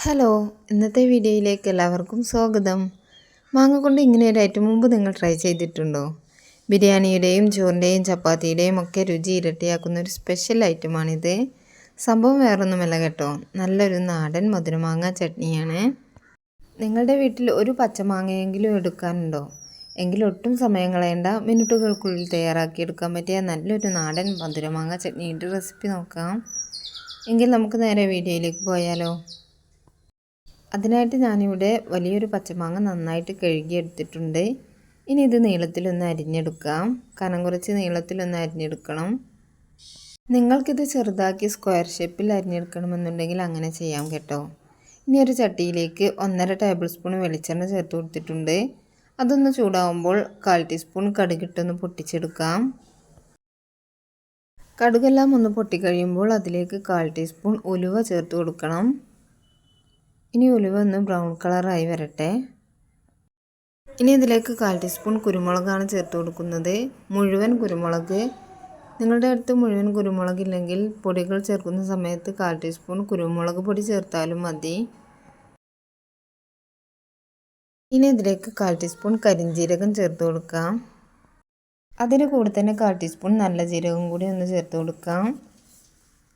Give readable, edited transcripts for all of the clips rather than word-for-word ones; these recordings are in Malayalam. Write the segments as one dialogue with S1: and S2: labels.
S1: ഹലോ, ഇന്നത്തെ വീഡിയോയിലേക്ക് എല്ലാവർക്കും സ്വാഗതം. മാങ്ങ കൊണ്ട് ഇങ്ങനെ ഒരു ഐറ്റം മുമ്പ് നിങ്ങൾ ട്രൈ ചെയ്തിട്ടുണ്ടോ? ബിരിയാണിയുടെയും ചോറിൻ്റെയും ചപ്പാത്തിയുടെയും ഒക്കെ രുചി ഇരട്ടിയാക്കുന്ന ഒരു സ്പെഷ്യൽ ഐറ്റമാണിത്. സംഭവം വേറൊന്നുമല്ല കേട്ടോ, നല്ലൊരു നാടൻ മധുരമാങ്ങ ചട്നിയാണ്. നിങ്ങളുടെ വീട്ടിൽ ഒരു പച്ചമാങ്ങയെങ്കിലും എടുക്കാനുണ്ടോ? എങ്കിൽ ഒട്ടും സമയം കളയേണ്ട, മിനിറ്റുകൾക്കുള്ളിൽ തയ്യാറാക്കിയെടുക്കാൻ പറ്റിയ നല്ലൊരു നാടൻ മധുരമാങ്ങ ചട്നിയുടെ റെസിപ്പി നോക്കാം. എങ്കിൽ നമുക്ക് നേരെ വീഡിയോയിലേക്ക് പോയാലോ. അതിനായിട്ട് ഞാനിവിടെ വലിയൊരു പച്ചമാങ്ങ നന്നായിട്ട് കഴുകിയെടുത്തിട്ടുണ്ട്. ഇനി ഇത് നീളത്തിലൊന്ന് അരിഞ്ഞെടുക്കാം. കനം കുറച്ച് നീളത്തിലൊന്ന് അരിഞ്ഞെടുക്കണം. നിങ്ങൾക്കിത് ചെറുതാക്കി സ്ക്വയർ ഷേപ്പിൽ അരിഞ്ഞെടുക്കണമെന്നുണ്ടെങ്കിൽ അങ്ങനെ ചെയ്യാം കേട്ടോ. ഇനി ഒരു ചട്ടിയിലേക്ക് 1.5 ടേബിൾ സ്പൂൺ വെളിച്ചെണ്ണ ചേർത്ത് കൊടുത്തിട്ടുണ്ട്. അതൊന്ന് ചൂടാവുമ്പോൾ 1/4 ടീസ്പൂൺ കടുകിട്ടൊന്ന് പൊട്ടിച്ചെടുക്കാം. കടുകെല്ലാം ഒന്ന് പൊട്ടിക്കഴിയുമ്പോൾ അതിലേക്ക് 1/4 ടീസ്പൂൺ ഉലുവ ചേർത്ത് കൊടുക്കണം. ഇനി ഉലുവ ഒന്ന് ബ്രൗൺ കളറായി വരട്ടെ. ഇനി ഇതിലേക്ക് 1/4 ടീസ്പൂൺ കുരുമുളകാണ് ചേർത്ത് കൊടുക്കുന്നത്. മുഴുവൻ കുരുമുളക്. നിങ്ങളുടെ അടുത്ത് മുഴുവൻ കുരുമുളക് ഇല്ലെങ്കിൽ പൊടികൾ ചേർക്കുന്ന സമയത്ത് 1/4 ടീസ്പൂൺ കുരുമുളക് പൊടി ചേർത്താലും മതി. ഇനി ഇതിലേക്ക് 1/4 ടീസ്പൂൺ കരിഞ്ജീരകം ചേർത്ത് കൊടുക്കാം. അതിന് കൂടെ തന്നെ 1/4 ടീസ്പൂൺ നല്ല ജീരകം കൂടി ഒന്ന് ചേർത്ത് കൊടുക്കാം.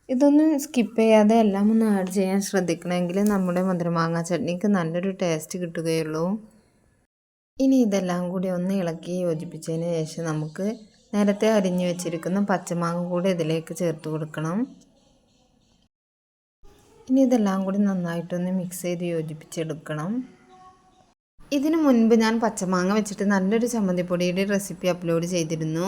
S1: ഇതൊന്നും സ്കിപ്പ് ചെയ്യാതെ എല്ലാം ഒന്ന് ആഡ് ചെയ്യാൻ ശ്രദ്ധിക്കണമെങ്കിൽ നമ്മുടെ മധുരമാങ്ങ ചട്നിക്ക് നല്ലൊരു ടേസ്റ്റ് കിട്ടുകയുള്ളൂ. ഇനി ഇതെല്ലാം കൂടി ഒന്ന് ഇളക്കി യോജിപ്പിച്ചതിന് ശേഷം നമുക്ക് നേരത്തെ അരിഞ്ഞു വെച്ചിരിക്കുന്ന പച്ചമാങ്ങ കൂടി ഇതിലേക്ക് ചേർത്ത് കൊടുക്കണം. ഇനി ഇതെല്ലാം കൂടി നന്നായിട്ടൊന്ന് മിക്സ് ചെയ്ത് യോജിപ്പിച്ചെടുക്കണം. ഇതിനു മുൻപ് ഞാൻ പച്ചമാങ്ങ വെച്ചിട്ട് നല്ലൊരു ചമ്മന്തിപ്പൊടിയുടെ റെസിപ്പി അപ്ലോഡ് ചെയ്തിരുന്നു.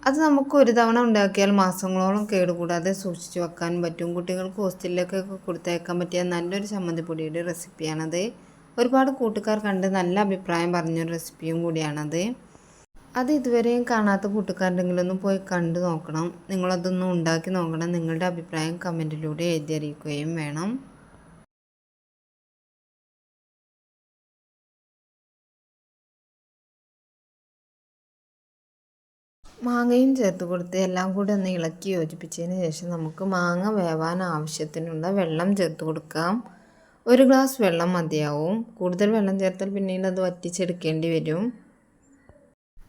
S1: അത് നമുക്ക് ഒരു തവണ ഉണ്ടാക്കിയാൽ മാസങ്ങളോളം കേടുകൂടാതെ സൂക്ഷിച്ചു വെക്കാൻ പറ്റും. കുട്ടികൾക്ക് ഹോസ്റ്റലിലേക്കൊക്കെ കൊടുത്തയക്കാൻ പറ്റിയ നല്ലൊരു ചമ്മന്തിപ്പൊടിയുടെ റെസിപ്പിയാണത്. ഒരുപാട് കൂട്ടുകാർ കണ്ട് നല്ല അഭിപ്രായം പറഞ്ഞൊരു റെസിപ്പിയും കൂടിയാണത്. അത് ഇതുവരെയും കാണാത്ത കൂട്ടുകാരുണ്ടെങ്കിലും ഒന്ന് പോയി കണ്ടു നോക്കണം. നിങ്ങളതൊന്നും ഉണ്ടാക്കി നോക്കണം. നിങ്ങളുടെ അഭിപ്രായം കമൻറ്റിലൂടെ എഴുതി അറിയിക്കുകയും വേണം. മാങ്ങയും ചേർത്ത് കൊടുത്ത് എല്ലാം കൂടി ഒന്ന് ഇളക്കി യോജിപ്പിച്ചതിന് ശേഷം നമുക്ക് മാങ്ങ വേവാൻ ആവശ്യത്തിനുള്ള വെള്ളം ചേർത്ത് കൊടുക്കാം. 1 ഗ്ലാസ് വെള്ളം മതിയാവും. കൂടുതൽ വെള്ളം ചേർത്താൽ പിന്നീട് അത് വറ്റിച്ചെടുക്കേണ്ടി വരും.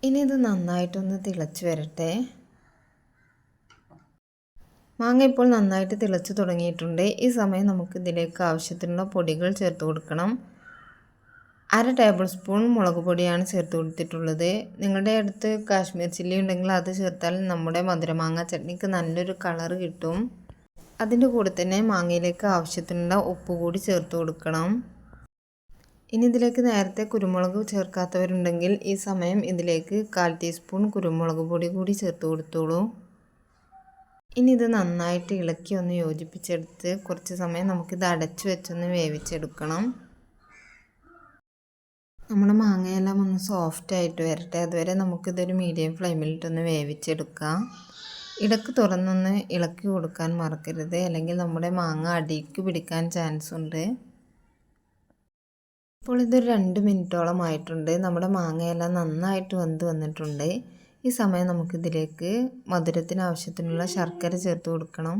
S1: ഇനി ഇത് നന്നായിട്ടൊന്ന് തിളച്ച് വരട്ടെ. മാങ്ങ ഇപ്പോൾ നന്നായിട്ട് തിളച്ച് തുടങ്ങിയിട്ടുണ്ട്. ഈ സമയം നമുക്ക് ഇതിലേക്ക് ആവശ്യത്തിനുള്ള പൊടികൾ ചേർത്ത് കൊടുക്കണം. 1/2 ടേബിൾ സ്പൂൺ മുളക് പൊടിയാണ് ചേർത്ത് കൊടുത്തിട്ടുള്ളത്. നിങ്ങളുടെ അടുത്ത് കാശ്മീർ ചില്ലി ഉണ്ടെങ്കിൽ അത് ചേർത്താൽ നമ്മുടെ മധുരമാങ്ങ ചട്നിക്ക് നല്ലൊരു കളർ കിട്ടും. അതിൻ്റെ കൂടെ തന്നെ മാങ്ങയിലേക്ക് ആവശ്യത്തിനുള്ള ഉപ്പ് കൂടി ചേർത്ത് കൊടുക്കണം. ഇനി ഇതിലേക്ക് നേരത്തെ കുരുമുളക് ചേർക്കാത്തവരുണ്ടെങ്കിൽ ഈ സമയം ഇതിലേക്ക് 1/4 ടീസ്പൂൺ കുരുമുളക് പൊടി കൂടി ചേർത്ത് കൊടുത്തോളൂ. ഇനി ഇത് നന്നായിട്ട് ഇളക്കി ഒന്ന് യോജിപ്പിച്ചെടുത്ത് കുറച്ച് സമയം നമുക്കിത് അടച്ചു വെച്ചൊന്ന് വേവിച്ചെടുക്കണം. നമ്മുടെ മാങ്ങയെല്ലാം ഒന്ന് സോഫ്റ്റായിട്ട് വരട്ടെ. അതുവരെ നമുക്കിതൊരു മീഡിയം ഫ്ലെയിമിലിട്ടൊന്ന് വേവിച്ചെടുക്കാം. ഇടയ്ക്ക് തുറന്നൊന്ന് ഇളക്കി കൊടുക്കാൻ മറക്കരുത്, അല്ലെങ്കിൽ നമ്മുടെ മാങ്ങ അടിക്ക് പിടിക്കാൻ ചാൻസ് ഉണ്ട്. ഇപ്പോൾ ഇതൊരു 2 മിനിറ്റോളം ആയിട്ടുണ്ട്. നമ്മുടെ മാങ്ങയെല്ലാം നന്നായിട്ട് വെന്ത് വന്നിട്ടുണ്ട്. ഈ സമയം നമുക്കിതിലേക്ക് മധുരത്തിന് ആവശ്യത്തിനുള്ള ശർക്കര ചേർത്ത് കൊടുക്കണം.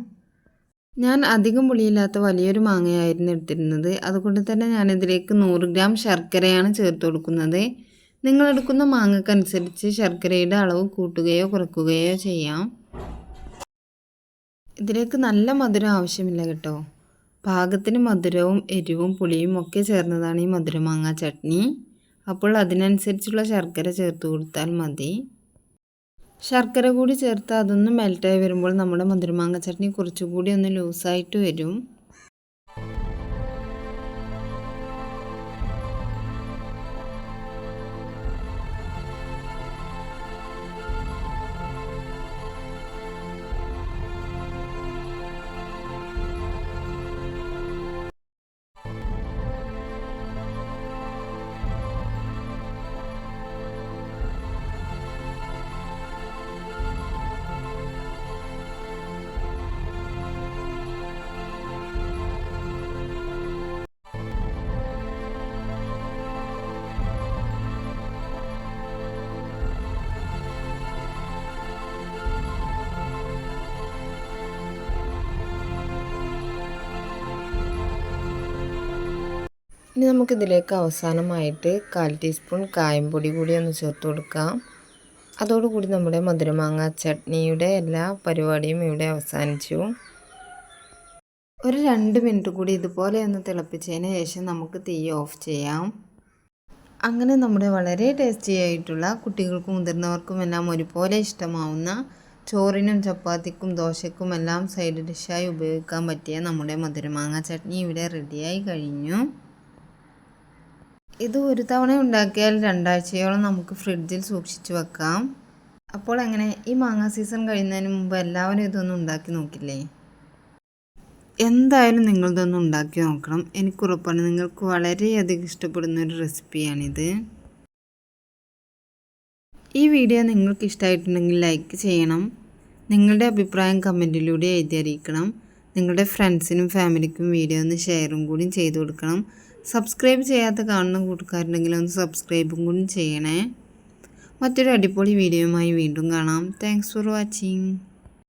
S1: ഞാൻ അധികം പുളിയില്ലാത്ത വലിയൊരു മാങ്ങയായിരുന്നു എടുത്തിരുന്നത്. അതുകൊണ്ട് തന്നെ ഞാനിതിലേക്ക് 100 ഗ്രാം ശർക്കരയാണ് ചേർത്ത് കൊടുക്കുന്നത്. നിങ്ങളെടുക്കുന്ന മാങ്ങക്കനുസരിച്ച് ശർക്കരയുടെ അളവ് കൂട്ടുകയോ കുറയ്ക്കുകയോ ചെയ്യാം. ഇതിലേക്ക് നല്ല മധുരം ആവശ്യമില്ല കേട്ടോ. പാകത്തിന് മധുരവും എരിവും പുളിയും ഒക്കെ ചേർന്നതാണ് ഈ മധുരമാങ്ങ ചട്നി. അപ്പോൾ അതിനനുസരിച്ചുള്ള ശർക്കര ചേർത്ത് കൊടുത്താൽ മതി. ശർക്കര കൂടി ചേർത്ത് അതൊന്ന് മെൽറ്റായി വരുമ്പോൾ നമ്മുടെ മധുരമാങ്ങ ചട്നി കുറച്ചുകൂടി ഒന്ന് ലൂസായിട്ട് വരും. ഇനി നമുക്കിതിലേക്ക് അവസാനമായിട്ട് 1/4 ടീസ്പൂൺ കായംപൊടി കൂടി ഒന്ന് ചേർത്ത് കൊടുക്കാം. അതോടുകൂടി നമ്മുടെ മധുരമാങ്ങ ചട്നിയുടെ എല്ലാ പരിപാടിയും ഇവിടെ അവസാനിച്ചു. ഒരു 2 മിനിറ്റ് കൂടി ഇതുപോലെ ഒന്ന് തിളപ്പിച്ചതിന് ശേഷം നമുക്ക് തീ ഓഫ് ചെയ്യാം. അങ്ങനെ നമ്മുടെ വളരെ ടേസ്റ്റി ആയിട്ടുള്ള കുട്ടികൾക്കും മുതിർന്നവർക്കും എല്ലാം ഒരുപോലെ ഇഷ്ടമാവുന്ന ചോറിനും ചപ്പാത്തിക്കും ദോശയ്ക്കും എല്ലാം സൈഡ് ഡിഷായി ഉപയോഗിക്കാൻ പറ്റിയ നമ്മുടെ മധുരമാങ്ങ ചട്നി ഇവിടെ റെഡിയായി കഴിഞ്ഞു. ഇത് ഒരു തവണ ഉണ്ടാക്കിയാൽ 2 ആഴ്ചയോളം നമുക്ക് ഫ്രിഡ്ജിൽ സൂക്ഷിച്ചു വെക്കാം. അപ്പോൾ അങ്ങനെ ഈ മാങ്ങ സീസൺ കഴിയുന്നതിന് മുമ്പ് എല്ലാവരും ഇതൊന്നും ഉണ്ടാക്കി നോക്കില്ലേ? എന്തായാലും നിങ്ങളിതൊന്നും ഉണ്ടാക്കി നോക്കണം. എനിക്കുറപ്പാണ് നിങ്ങൾക്ക് വളരെയധികം ഇഷ്ടപ്പെടുന്ന ഒരു റെസിപ്പിയാണിത്. ഈ വീഡിയോ നിങ്ങൾക്ക് ഇഷ്ടമായിട്ടുണ്ടെങ്കിൽ ലൈക്ക് ചെയ്യണം. നിങ്ങളുടെ അഭിപ്രായം കമൻറ്റിലൂടെ എഴുതി അറിയിക്കണം. നിങ്ങളുടെ ഫ്രണ്ട്സിനും ഫാമിലിക്കും വീഡിയോ ഒന്ന് ഷെയറും കൂടി ചെയ്ത് കൊടുക്കണം. സബ്സ്ക്രൈബ് ചെയ്യാത്ത കാണുന്ന കൂട്ടുകാരുണ്ടെങ്കിൽ ഒന്ന് സബ്സ്ക്രൈബും കൂടി ചെയ്യണേ. മറ്റൊരു അടിപൊളി വീഡിയോയുമായി വീണ്ടും കാണാം. Thanks for watching.